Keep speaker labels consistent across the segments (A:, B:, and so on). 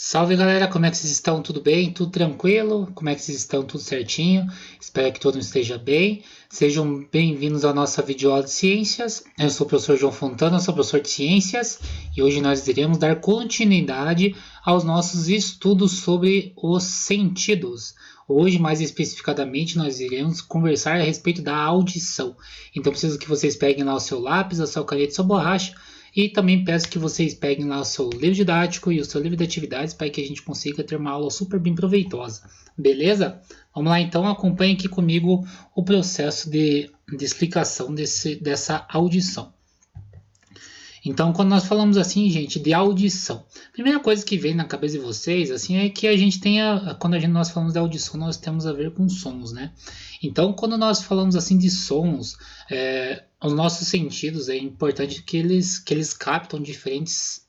A: Salve galera, como é que vocês estão? Tudo bem? Tudo tranquilo? Como é que vocês estão? Tudo certinho? Espero que todo mundo esteja bem. Sejam bem-vindos à nossa videoaula de ciências. Eu sou o professor João Fontana, sou professor de ciências e hoje nós iremos dar continuidade aos nossos estudos sobre os sentidos. Hoje, mais especificadamente, nós iremos conversar a respeito da audição. Então, preciso que vocês peguem lá o seu lápis, a sua caneta e a sua borracha. E também peço que vocês peguem lá o seu livro didático e o seu livro de atividades para que a gente consiga ter uma aula super bem proveitosa. Beleza? Vamos lá então, acompanhe aqui comigo o processo de explicação dessa audição. Então, quando nós falamos assim, gente, de audição, a primeira coisa que vem na cabeça de vocês, assim, é que a gente nós falamos de audição, nós temos a ver com sons, né? Então, quando nós falamos assim de sons, os nossos sentidos, é importante que eles captam diferentes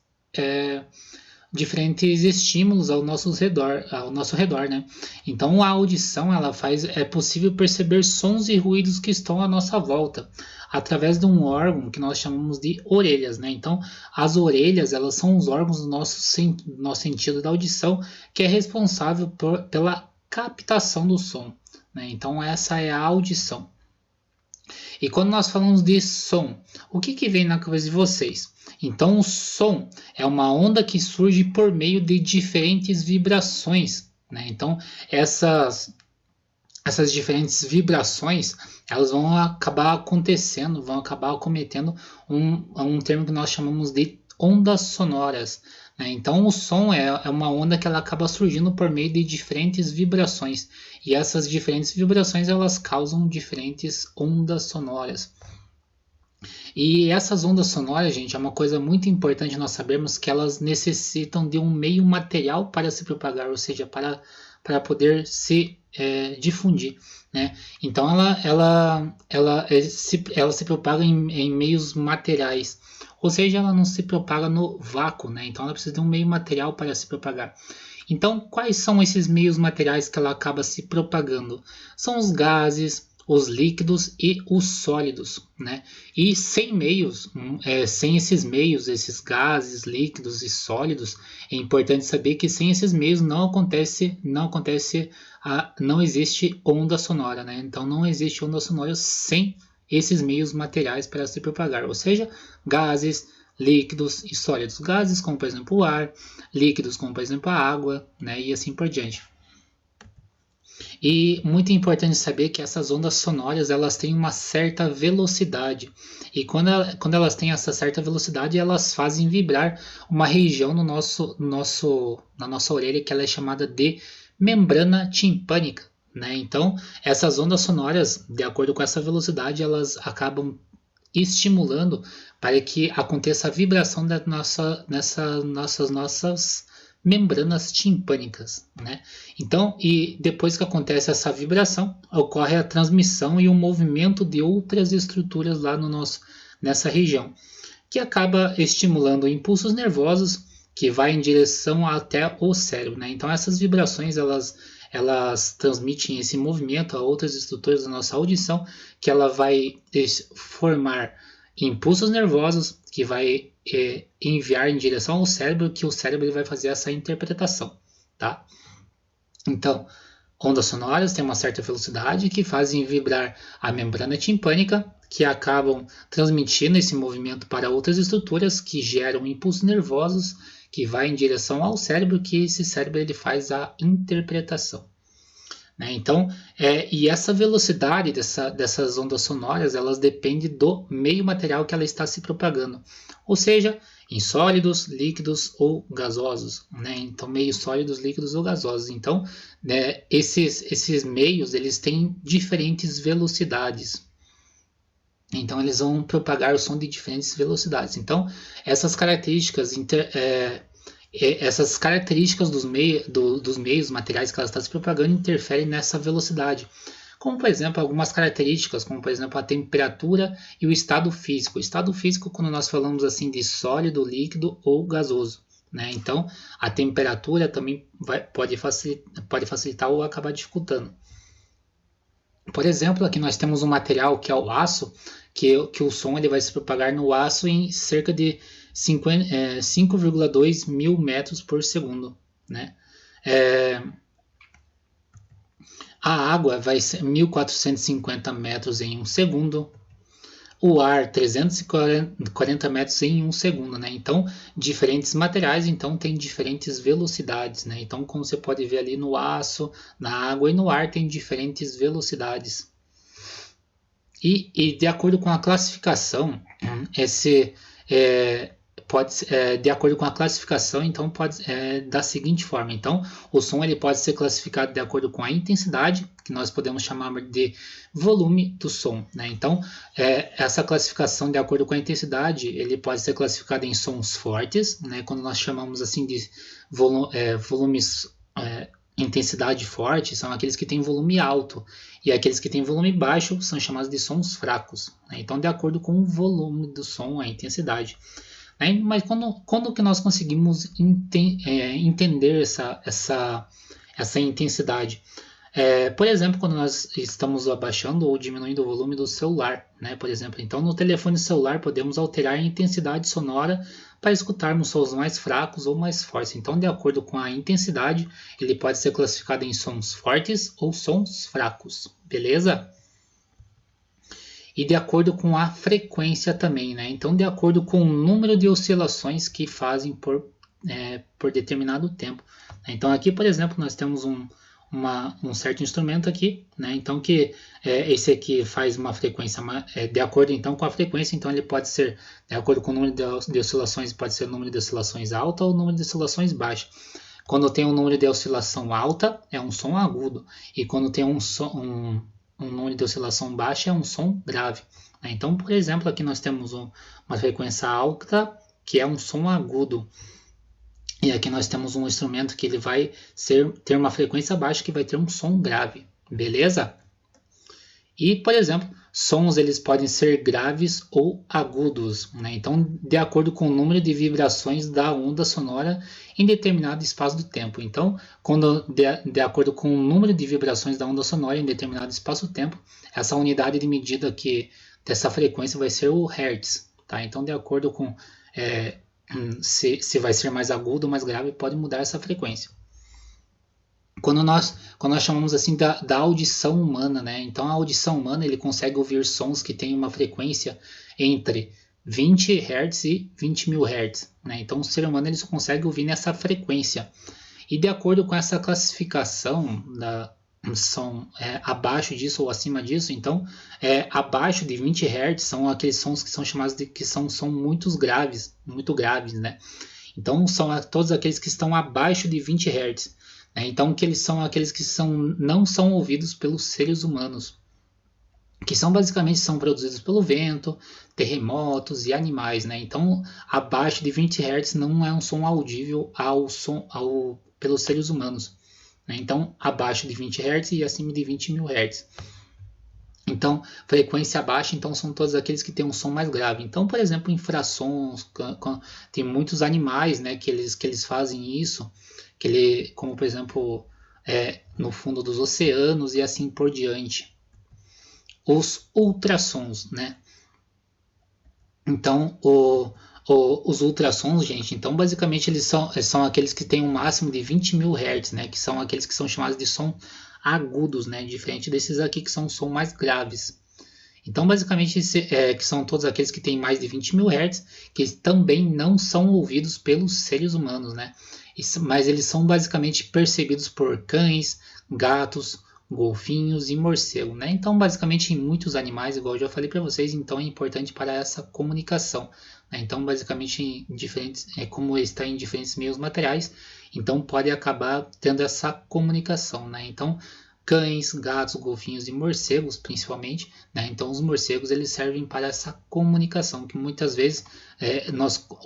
A: estímulos ao nosso redor, né? Então a audição é possível perceber sons e ruídos que estão à nossa volta através de um órgão que nós chamamos de orelhas, né? Então as orelhas, elas são os órgãos do nosso sentido da audição, que é responsável pela captação do som, né? Então essa é a audição. E quando nós falamos de som, o que vem na cabeça de vocês? Então, o som é uma onda que surge por meio de diferentes vibrações, né? Então, essas diferentes vibrações, elas vão acabar acometendo um termo que nós chamamos de ondas sonoras, né? Então, o som é uma onda que ela acaba surgindo por meio de diferentes vibrações. E essas diferentes vibrações, elas causam diferentes ondas sonoras. E essas ondas sonoras, gente, é uma coisa muito importante nós sabermos que elas necessitam de um meio material para se propagar, ou seja, para poder se difundir, né? Então ela se propaga em meios materiais, ou seja, ela não se propaga no vácuo, né? Então ela precisa de um meio material para se propagar. Então, quais são esses meios materiais que ela acaba se propagando? São os gases, os líquidos e os sólidos, né? E sem esses meios, esses gases, líquidos e sólidos, é importante saber que sem esses meios não existe onda sonora, né? Então não existe onda sonora sem esses meios materiais para se propagar, ou seja, gases, líquidos e sólidos. Gases como, por exemplo, o ar, líquidos como, por exemplo, a água, né? E assim por diante. E muito importante saber que essas ondas sonoras, elas têm uma certa velocidade. E quando elas têm essa certa velocidade, elas fazem vibrar uma região na nossa orelha que ela é chamada de membrana timpânica, né? Então, essas ondas sonoras, de acordo com essa velocidade, elas acabam estimulando para que aconteça a vibração nessas nossas membranas timpânicas, né? Então, e depois que acontece essa vibração, ocorre a transmissão e o movimento de outras estruturas lá nessa região, que acaba estimulando impulsos nervosos que vai em direção até o cérebro, né? Então, essas vibrações, elas transmitem esse movimento a outras estruturas da nossa audição, que ela vai formar impulsos nervosos que vai enviar em direção ao cérebro, que o cérebro vai fazer essa interpretação, tá? Então, ondas sonoras têm uma certa velocidade que fazem vibrar a membrana timpânica, que acabam transmitindo esse movimento para outras estruturas que geram impulsos nervosos que vai em direção ao cérebro, que esse cérebro ele faz a interpretação, né? Então, e essa velocidade dessas ondas sonoras, elas dependem do meio material que ela está se propagando, ou seja, em sólidos, líquidos ou gasosos, né? Então, meios sólidos, líquidos ou gasosos. Então, né, esses meios, eles têm diferentes velocidades. Então, eles vão propagar o som de diferentes velocidades. Então, essas características dos meios materiais que ela está se propagando interferem nessa velocidade. Como, por exemplo, algumas características, como, por exemplo, a temperatura e o estado físico. O estado físico, quando nós falamos assim de sólido, líquido ou gasoso, né? Então, a temperatura também pode facilitar ou acabar dificultando. Por exemplo, aqui nós temos um material que é o aço, que o som ele vai se propagar no aço em cerca de 5,2 mil metros por segundo. né? A água vai ser 1.450 metros em 1 segundo. O ar 340 metros em 1 segundo, né? Então, diferentes materiais, então tem diferentes velocidades, né? Então, como você pode ver ali no aço, na água e no ar tem diferentes velocidades. E de acordo com a classificação, de acordo com a classificação, então pode da seguinte forma. Então, o som ele pode ser classificado de acordo com a intensidade, que nós podemos chamar de volume do som, né? Então, essa classificação de acordo com a intensidade, ele pode ser classificado em sons fortes, né? Quando nós chamamos assim de volumes intensidade forte, são aqueles que têm volume alto, e aqueles que têm volume baixo são chamados de sons fracos, né? Então, de acordo com o volume do som, a intensidade. Mas quando que nós conseguimos entender essa intensidade? Por exemplo, quando nós estamos abaixando ou diminuindo o volume do celular, né? Por exemplo, então no telefone celular podemos alterar a intensidade sonora para escutarmos sons mais fracos ou mais fortes. Então, de acordo com a intensidade, ele pode ser classificado em sons fortes ou sons fracos, beleza? E de acordo com a frequência também, né? Então, de acordo com o número de oscilações que fazem por determinado tempo. Então, aqui, por exemplo, nós temos um certo instrumento aqui, né? Então, que esse aqui faz uma frequência de acordo então com a frequência, então ele pode ser de acordo com o número de oscilações, pode ser o número de oscilações alta ou o número de oscilações baixa. Quando tem um número de oscilação alta, é um som agudo, e quando tem um número de oscilação baixa é um som grave, né? Então, por exemplo, aqui nós temos uma frequência alta, que é um som agudo. E aqui nós temos um instrumento que ele vai ter uma frequência baixa, que vai ter um som grave, beleza? E, por exemplo, sons eles podem ser graves ou agudos, né? Então, de acordo com o número de vibrações da onda sonora em determinado espaço do tempo. Então, de acordo com o número de vibrações da onda sonora em determinado espaço do tempo, essa unidade de medida dessa frequência vai ser o Hertz, tá? Então, de acordo com se vai ser mais agudo ou mais grave, pode mudar essa frequência. Quando nós chamamos assim da audição humana, né? Então, a audição humana ele consegue ouvir sons que têm uma frequência entre 20 Hz e 20.000 Hz, né? Então, o ser humano ele só consegue ouvir nessa frequência. E de acordo com essa classificação são abaixo disso ou acima disso, então abaixo de 20 Hz são aqueles sons que são chamados de são muito graves, né? Então são todos aqueles que estão abaixo de 20 Hz, né? Então que eles são aqueles que não são ouvidos pelos seres humanos, que basicamente são produzidos pelo vento, terremotos e animais, né? Então abaixo de 20 Hz não é um som audível pelos seres humanos. Então, abaixo de 20 Hz e acima de 20.000 Hz. Então, frequência baixa, então são todos aqueles que têm um som mais grave. Então, por exemplo, infrassons, tem muitos animais, né, que eles fazem isso, como por exemplo, no fundo dos oceanos e assim por diante. Os ultrassons, né? Então, os ultrassons, gente, então basicamente eles são aqueles que têm um máximo de 20.000 Hz, né? Que são aqueles que são chamados de som agudos, né? Diferente desses aqui que são som mais graves. Então basicamente que são todos aqueles que têm mais de 20.000 Hz, que também não são ouvidos pelos seres humanos, né? Mas eles são basicamente percebidos por cães, gatos, golfinhos e morcego, né? Então basicamente em muitos animais, igual eu já falei para vocês, então é importante para essa comunicação. Então, basicamente, como está em diferentes meios materiais, então pode acabar tendo essa comunicação, né? Então, cães, gatos, golfinhos e morcegos, principalmente, né? Então, os morcegos eles servem para essa comunicação, que muitas vezes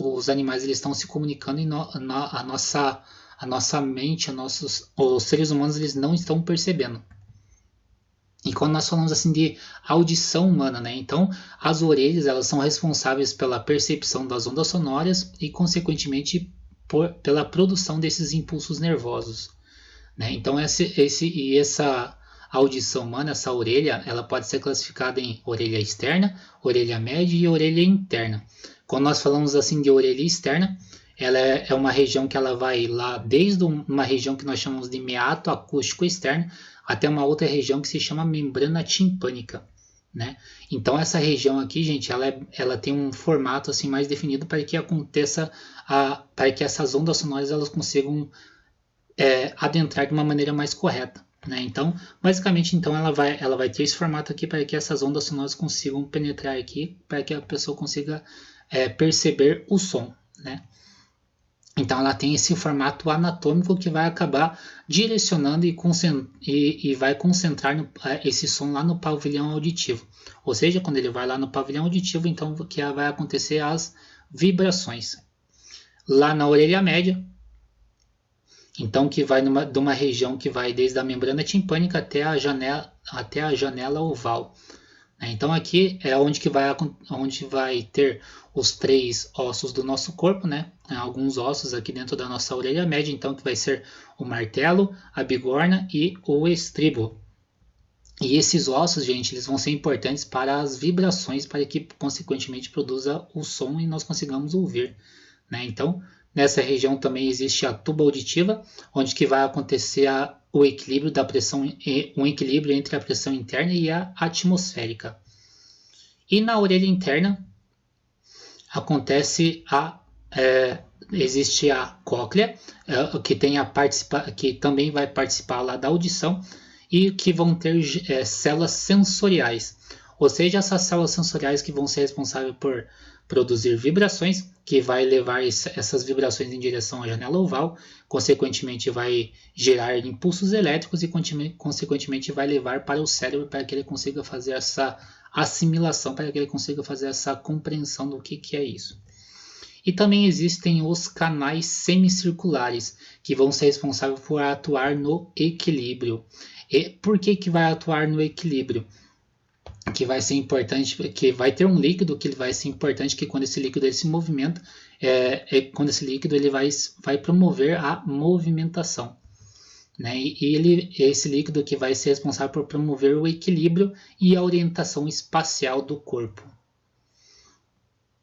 A: os animais eles estão se comunicando e a nossa mente, os seres humanos eles não estão percebendo. E quando nós falamos assim de audição humana, né? Então as orelhas elas são responsáveis pela percepção das ondas sonoras e consequentemente pela produção desses impulsos nervosos, né? Então essa audição humana, essa orelha, ela pode ser classificada em orelha externa, orelha média e orelha interna. Quando nós falamos assim de orelha externa, ela é uma região que ela vai lá desde uma região que nós chamamos de meato acústico externo até uma outra região que se chama membrana timpânica, né? Então essa região aqui, gente, ela tem um formato assim mais definido para que aconteça para que essas ondas sonoras elas consigam adentrar de uma maneira mais correta, né? Então, basicamente, então ela vai ter esse formato aqui para que essas ondas sonoras consigam penetrar aqui, para que a pessoa consiga perceber o som, né? Então ela tem esse formato anatômico que vai acabar direcionando e vai concentrar esse som lá no pavilhão auditivo. Ou seja, quando ele vai lá no pavilhão auditivo, então que vai acontecer as vibrações. Lá na orelha média, então que vai de uma região que vai desde a membrana timpânica até a janela oval. Então aqui é onde vai ter os 3 ossos do nosso corpo, né? Alguns ossos aqui dentro da nossa orelha média, então que vai ser o martelo, a bigorna e o estribo. E esses ossos, gente, eles vão ser importantes para as vibrações, para que consequentemente produza o som e nós consigamos ouvir, né? Então, nessa região também existe a tuba auditiva, onde que vai acontecer o equilíbrio da pressão, um equilíbrio entre a pressão interna e a atmosférica. E na orelha interna existe a cóclea, que também vai participar lá da audição e que vão ter células sensoriais, ou seja, essas células sensoriais que vão ser responsáveis por produzir vibrações, que vai levar essas vibrações em direção à janela oval, consequentemente vai gerar impulsos elétricos e consequentemente vai levar para o cérebro para que ele consiga fazer essa assimilação, para que ele consiga fazer essa compreensão do que é isso. E também existem os canais semicirculares, que vão ser responsáveis por atuar no equilíbrio. E por que vai atuar no equilíbrio? Que vai ser importante, que vai ter um líquido que vai ser importante, que quando esse líquido se movimenta, quando esse líquido ele vai promover a movimentação, né? E esse líquido que vai ser responsável por promover o equilíbrio e a orientação espacial do corpo.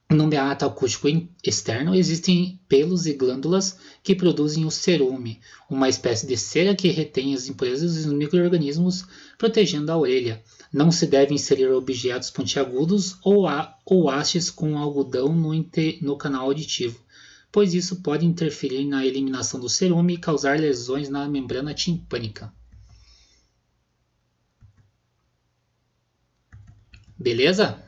A: No meato acústico externo existem pelos e glândulas que produzem o cerume, uma espécie de cera que retém as impurezas e os micro-organismos, protegendo a orelha. Não se deve inserir objetos pontiagudos ou hastes com algodão no canal auditivo, pois isso pode interferir na eliminação do cerume e causar lesões na membrana timpânica. Beleza?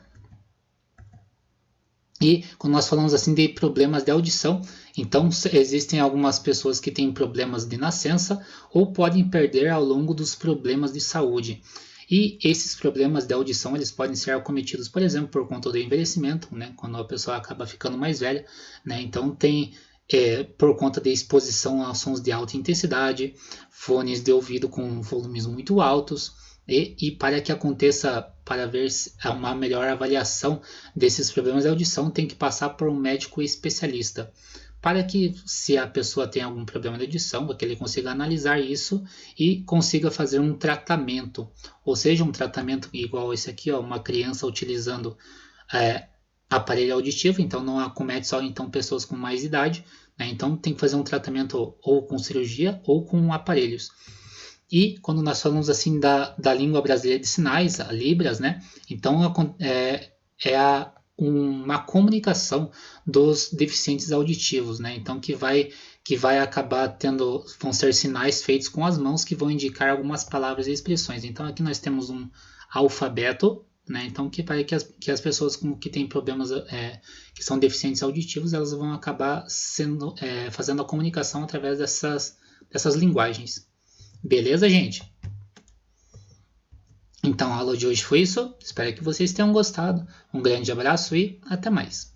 A: E quando nós falamos assim de problemas de audição, então existem algumas pessoas que têm problemas de nascença ou podem perder ao longo dos problemas de saúde. E esses problemas de audição eles podem ser acometidos, por exemplo, por conta do envelhecimento, né? Quando a pessoa acaba ficando mais velha, né? Então tem por conta de exposição a sons de alta intensidade, fones de ouvido com volumes muito altos. E para que aconteça, para ver uma melhor avaliação desses problemas de audição, tem que passar por um médico especialista. Para que, se a pessoa tem algum problema de audição, que ele consiga analisar isso e consiga fazer um tratamento. Ou seja, um tratamento igual esse aqui, uma criança utilizando aparelho auditivo, então não acomete só então, pessoas com mais idade, né? Então tem que fazer um tratamento ou com cirurgia ou com aparelhos. E quando nós falamos assim da língua brasileira de sinais, a Libras, né? Então uma comunicação dos deficientes auditivos, né? Então que vai acabar vão ser sinais feitos com as mãos que vão indicar algumas palavras e expressões. Então aqui nós temos um alfabeto, né? Então que as pessoas que têm problemas, que são deficientes auditivos, elas vão acabar fazendo a comunicação através dessas linguagens. Beleza, gente? Então a aula de hoje foi isso. Espero que vocês tenham gostado. Um grande abraço e até mais.